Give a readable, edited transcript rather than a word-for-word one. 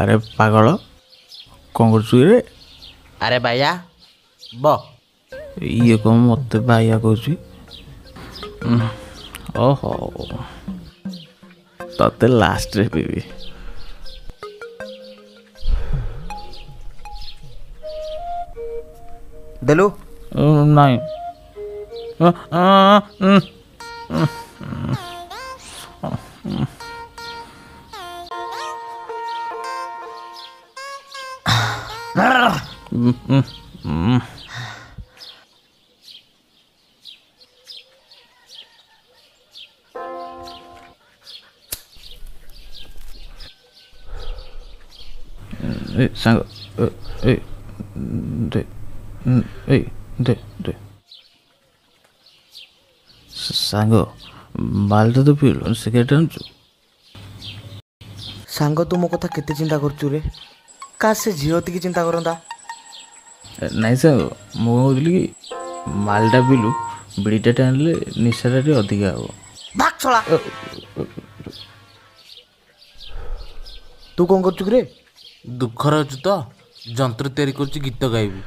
अरे पागल कौन कर रे? अरे भैया ब ये कौन मत भाइया कह ओहो ते लास्ट रे पीबी देलु नहीं सांग दे दे सांग मालटा तो पील सिगरेट आनु सांग तू मो कथा केते चिंता करचु रे का से झीलती की चिंता करंदा नहीं सांग मु कहली कि मालटा पीलु बिड़ीटा टाणिले निशाटा अधिका हम भाग छला तू कौन करचु रे दुखर अच्छु तो जंत्र तैयारी कर गीत गाइबू